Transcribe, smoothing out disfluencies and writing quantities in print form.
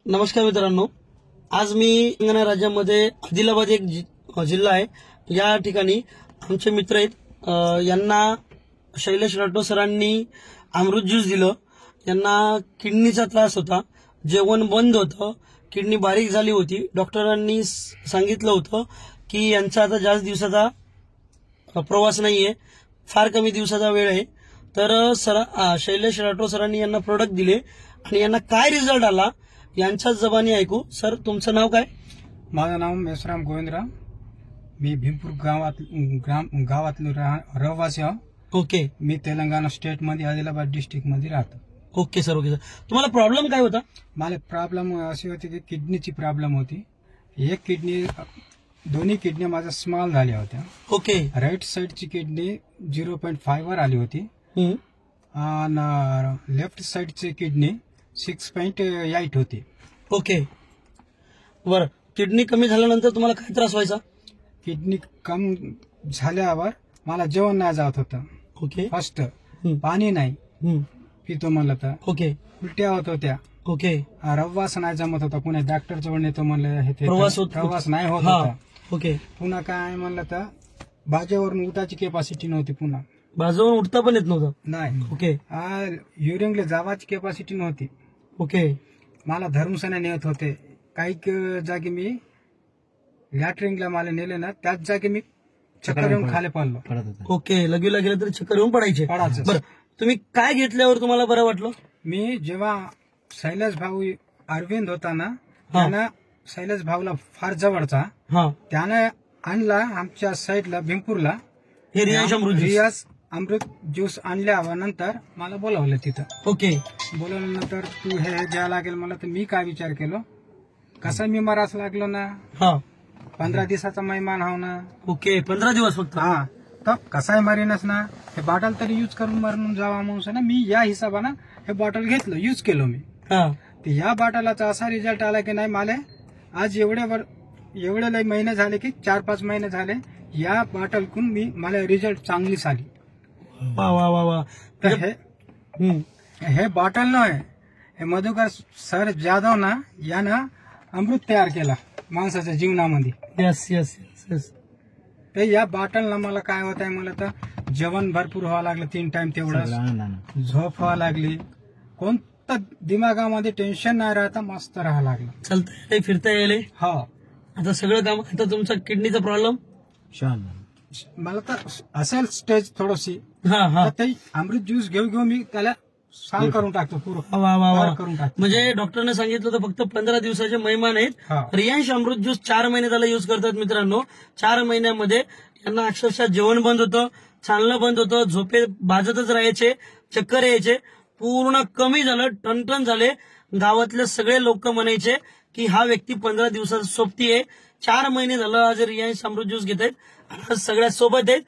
नमस्कार मित्रांनो, आज मी तेलंगणा राज्यामध्ये आदिलाबाद एक जिल्हा आहे. या ठिकाणी आमचे मित्र आहेत. यांना शैलेश राठोड सरांनी अमृत ज्यूस दिलं. यांना किडनीचा त्रास होता, जेवण बंद होतं, किडनी बारीक झाली होती. डॉक्टरांनी सांगितलं होतं की यांचा आता जास्त दिवसाचा प्रवास नाहीये, फार कमी दिवसाचा वेळ आहे. तर शैलेश राठोड सरांनी यांना प्रोडक्ट दिले आणि यांना काय रिझल्ट आला यांच्याच जबानी ऐकू. सर, तुमचं नाव काय? माझं नाव मेसराम गोविंदराव. मी भीमपूर गावातलो रहिवासी आहे. ओके मी तेलंगणा स्टेट मध्ये आदिलाबाद डिस्ट्रिक्ट मध्ये राहतो. Okay sir. ओके सर, तुम्हाला प्रॉब्लेम काय होता? मला प्रॉब्लेम अशी होती की किडनीची प्रॉब्लेम होती. एक किडनी, दोन्ही किडनी माझ्या स्मॉल झाल्या होत्या. ओके. राईट साईडची किडनी 0.5 वर आली होती आणि लेफ्ट साईडची किडनी 6.8 होती. ओके, बरं. किडनी कमी झाल्यानंतर तुम्हाला काय त्रास व्हायचा? किडनी कम झाल्यावर मला जेवण नाही जात होतं. ओके. फर्स्ट पाणी नाही पितो म्हणलं तर. ओके. उलट्या होत होत्या. ओके. प्रवास नाही जमत होता. पुन्हा डॉक्टरच्या वर नेतो म्हणलं हे ते प्रवास नाही होत हा. होता. ओके. पुन्हा काय म्हणलं तर बाजेवरून उठायची कॅपॅसिटी नव्हती. पुन्हा बाजूवरून उठता पण येत नव्हतं. नाही. ओके. युरिनला जावाची कॅपॅसिटी नव्हती. ओके. मला धर्मसना नेत होते. काही जागी मी लॅटरिंगला मला नेले ना, त्याच जागी मी चक्कर येऊन खाली पडलो. ओके, लगेला गेलं तरी चक्कर येऊन पडायचे. बरं, तुम्ही काय घेतल्यावर तुम्हाला बरं वाटलं? मी जेव्हा शैलेश भाऊ अरविंद होता ना, त्यानं शैलेश भाऊला फार जवळचा, त्यानं आणला आमच्या साईडला भीमपूरला. हे रियाज अमृत ज्यूस आणल्यानंतर मला बोलावलं तिथं. ओके. बोलवल्यानंतर तू हे घ्यायला लागेल मला. तर मी काय विचार केलो, कसा मी मराच लागलो ना, 15 दिवसाचा महिमान हो ना. ओके, 15 दिवस फक्त. हा, तर कसाही मारीनच ना, हे बॉटल तरी यूज करून मरून जावा म्हणून ना, मी या हिशोबानं हे बॉटल घेतलं, यूज केलो मी. तर या बॉटलाचा असा रिझल्ट आला की नाही, मला आज एवढे लय महिने झाले की 4-5 महिने झाले या बॉटलकून मला रिझल्ट चांगलीच आली. वा वा वा वा. तर हे बॉटल न आहे, हे मधुकर सर जाधव ना यानं अमृत तयार केला माणसाच्या जीवनामध्ये. Yes yes yes. तर या बॉटलनं मला काय होत आहे, मला तर जेवण भरपूर व्हावं लागलं 3 टाइम तेवढं, झोप व्हावं लागली, कोणतं दिमागामध्ये टेन्शन नाही राहता, मस्त राहावं लागलं, चालता येईल, फिरता येईल. हा, आता सगळं काम. आता तुमचा किडनीचा प्रॉब्लेम मला तर असेल स्टेज थोडीशी, ते अमृत ज्यूस घेऊ मी त्याला साल करून टाकतो पूर्ण. करून टाकतो. म्हणजे डॉक्टरने सांगितलं तर फक्त 15 दिवसाचे महिमान आहेत. रियांश अमृत ज्यूस 4 महिने त्याला युज करतात मित्रांनो. 4 महिन्यामध्ये यांना अक्षरशः जेवण बंद होतं, चालणं बंद होतं, झोपे बाजतच राहायचे, चक्कर यायचे, पूर्ण कमी झालं, टनटन झाले. गावातले सगळे लोक म्हणायचे की हा व्यक्ती 15 दिवसाचा सोबती आहे. 4 महिने झालं आज रियांश अमृत ज्यूस घेत आहेत, सगळ्या सोबत आहेत.